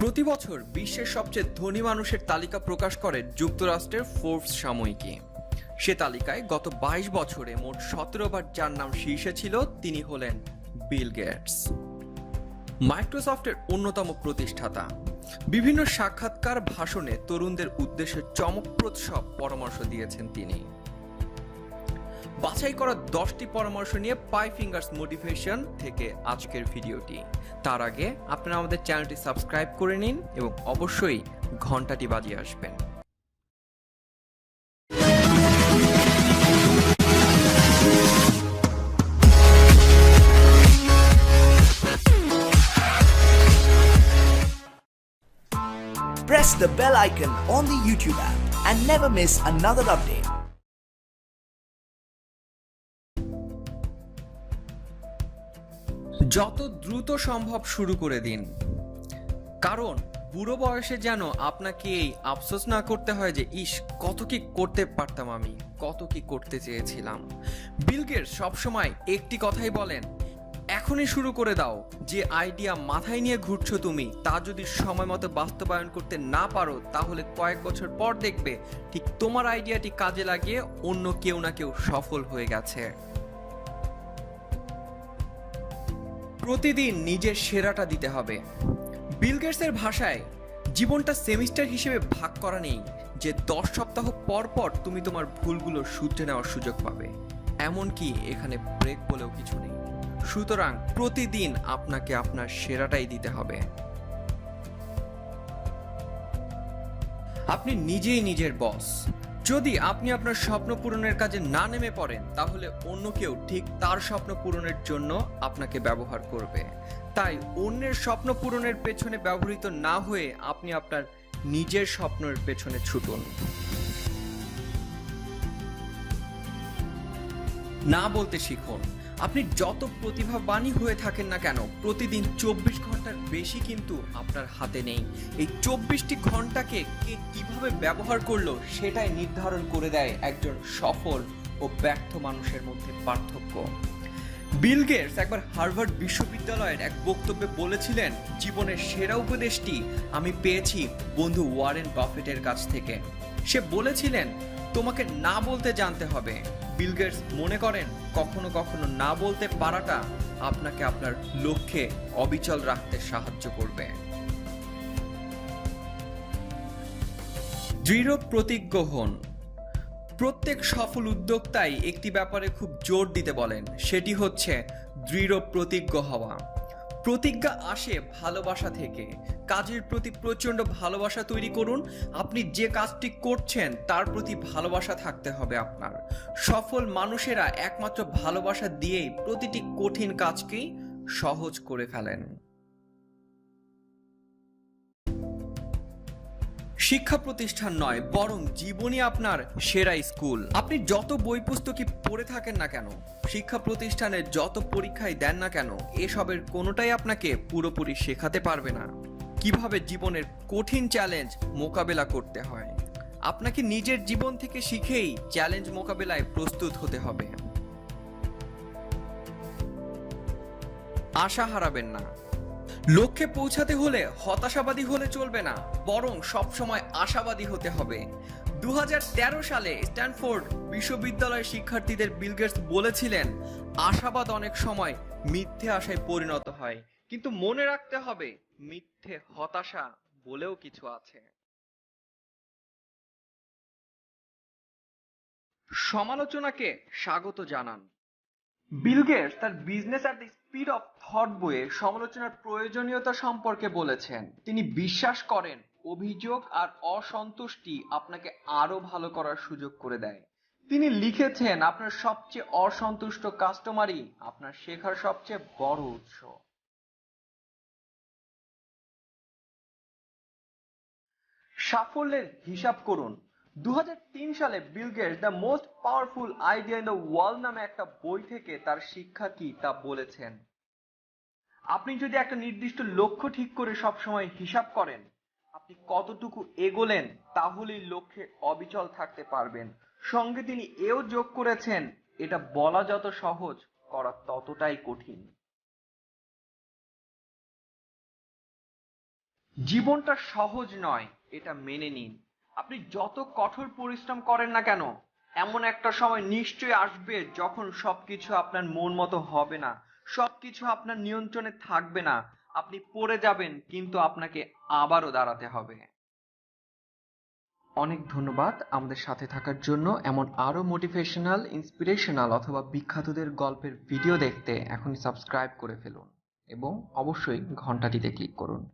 প্রতি বছর বিশ্বের সবচেয়ে ধনী মানুষের তালিকা প্রকাশ করে যুক্তরাষ্ট্রের ফোর্বস সাময়িকী। সে তালিকায় গত 22 বছরে মোট 17 বার যার নাম শীর্ষে ছিল তিনি হলেন বিল গেটস। মাইক্রোসফটের অন্যতম প্রতিষ্ঠাতা। বিভিন্ন সাক্ষাৎকার ভাষণে তরুণদের উদ্দেশ্যে চমকপ্রদ সব পরামর্শ দিয়েছেন তিনি। বাছাই করা 10টি পরামর্শ নিয়ে 5 ফিঙ্গার্স মোটিভেশন থেকে আজকের ভিডিওটি। তার আগে আপনারা আমাদের চ্যানেলটি সাবস্ক্রাইব করে নিন এবং অবশ্যই ঘন্টাটি বাজিয়ে আসবেন। Press the bell icon on the YouTube app and never miss another update. যত দ্রুত সম্ভব শুরু করে দিন, কারণ বুড়ো বয়সে যেন আপনাকে এই আফসোস না করতে হয় যে ইস, কত কি করতে পারতাম, আমি কত কি করতে চেয়েছিলাম। বিল গেটস সবসময় একটি কথাই বলেন, এখনই শুরু করে দাও। যে আইডিয়া মাথায় নিয়ে ঘুরছো তুমি, তা যদি সময় মতো বাস্তবায়ন করতে না পারো, তাহলে কয়েক বছর পর দেখবে ঠিক তোমার আইডিয়াটি কাজে লাগিয়ে অন্য কেউ না কেউ সফল হয়ে গেছে। প্রতিদিন নিজের সেরাটা দিতে হবে। বিল গেটসের ভাষায় জীবনটা সেমিস্টার হিসেবে ভাগ করা নেই যে 10 সপ্তাহ পর পর তুমি তোমার ভুলগুলো শুধরে নেওয়ার সুযোগ পাবে, এমনকি এখানে ব্রেক বলেও কিছু নেই। সুতরাং প্রতিদিন আপনাকে আপনার সেরাটাই দিতে হবে। আপনি নিজেই নিজের বস। যদি আপনি আপনার স্বপ্ন পূরণের কাজে না নেমে পড়েন, তাহলে অন্য কেউ ঠিক তার স্বপ্ন পূরণের জন্য আপনাকে ব্যবহার করবে। তাই অন্যের স্বপ্ন পূরণের পেছনে ব্যবহৃত না হয়ে আপনি আপনার নিজের স্বপ্নের পেছনে ছুটুন। না বলতে শিখুন। আপনি যত প্রতিভাবানই হয়ে থাকেন না কেন, প্রতিদিন 24 ঘন্টার বেশি কিন্তু আপনার হাতে নেই। এই 24টি ঘন্টাকে কে কিভাবে ব্যবহার করলো সেটাই নির্ধারণ করে দেয় একজন সফল ও ব্যর্থ মানুষের মধ্যে পার্থক্য। বিল গেটস একবার হার্ভার্ড বিশ্ববিদ্যালয়ের এক বক্তব্যে বলেছিলেন, জীবনের সেরা উপদেশটি আমি পেয়েছি বন্ধু ওয়ারেন বাফেটের কাছ থেকে। সে বলেছিলেন, তোমাকে না বলতে জানতে হবে। বিল গেটস মনে করেন, কখনো কখনো না বলতে পারাটা আপনাকে আপনার লক্ষ্যে অবিচল রাখতে সাহায্য করবে। দৃঢ় প্রতিজ্ঞ হন। প্রত্যেক সফল উদ্যোক্তাই একটি ব্যাপারে খুব জোর দিতে বলেন, সেটি হচ্ছে দৃঢ় প্রতিজ্ঞ হওয়া। প্রতিজ্ঞা আসে ভালোবাসা থেকে। কাজের প্রতি প্রচন্ড ভালোবাসা তৈরি করুন। আপনি যে কাজটি করছেন তার প্রতি ভালোবাসা থাকতে হবে আপনার। সফল মানুষেরা একমাত্র ভালোবাসা দিয়েই প্রতিটি কঠিন কাজকেই সহজ করে ফেলেন। শিক্ষা প্রতিষ্ঠান নয়, বরং জীবনই আপনার সেরা স্কুল। আপনি যত বই পুস্তকই পড়ে থাকেন না কেন, শিক্ষা প্রতিষ্ঠানে যত পরীক্ষায় দেন না কেন, এসবের কোনোটাই আপনাকে পুরোপুরি শেখাতে পারবে না কিভাবে জীবনের কঠিন চ্যালেঞ্জ মোকাবেলা করতে হয়। আপনাকে নিজের জীবন থেকে শিখেই চ্যালেঞ্জ মোকাবেলায় প্রস্তুত হতে হবে। আশা হারাবেন না। লক্ষ্যে পৌঁছাতে হলে হতাশাবাদী হলে চলবে না, বরং সবসময় আশাবাদী হতে হবে। 2013 সালে স্ট্যানফোর্ড বিশ্ববিদ্যালয়ের শিক্ষার্থীদের বিল গেটস বলেছিলেন, আশাবাদ অনেক সময় মিথ্যে আশায় পরিণত হয়, কিন্তু মনে রাখতে হবে মিথ্যে হতাশা বলেও কিছু আছে। সমালোচনাকে স্বাগত জানান। বিল গেটস তার business at the speed of thought বইয়ে সমালোচনার প্রয়োজনীয়তা সম্পর্কে বলেছেন। তিনি বিশ্বাস করেন অভিযোগ আর অসন্তুষ্টি আপনাকে আরো ভালো করার সুযোগ করে দেয়। তিনি লিখেছেন, আপনার সবচেয়ে অসন্তুষ্ট কাস্টমারই আপনার শেখার সবচেয়ে বড় উৎস। সাফল্যের হিসাব করুন। 2003 সালে Bill Gates the most powerful idea in the world নামে একটা বই থেকে তার শিক্ষা কি তা বলেছেন। আপনি যদি একটা নির্দিষ্ট লক্ষ্য ঠিক করে সবসময় হিসাব করেন আপনি কতটুকু এগোলেন, তাহলেই লক্ষ্যে অবিচল থাকতে পারবেন। সঙ্গে তিনি এও যোগ করেছেন, এটা বলা যত সহজ, করা ততটাই কঠিন। জীবনটা সহজ নয়, এটা মেনে নিন। আপনি যত কঠোর পরিশ্রম করেন না কেন, এমন একটা সময় নিশ্চয়ই আসবে যখন সবকিছু আপনার মন মতো হবে না, সবকিছু আপনার নিয়ন্ত্রণে থাকবে না। আপনি পড়ে যাবেন, কিন্তু আপনাকে আবারও দাঁড়াতে হবে। অনেক ধন্যবাদ আমাদের সাথে থাকার জন্য। এমন আরো মোটিভেশনাল, ইন্সপিরেশনাল অথবা বিখ্যাতদের গল্পের ভিডিও দেখতে এখনই সাবস্ক্রাইব করে ফেলুন এবং অবশ্যই ঘন্টাটিতে ক্লিক করুন।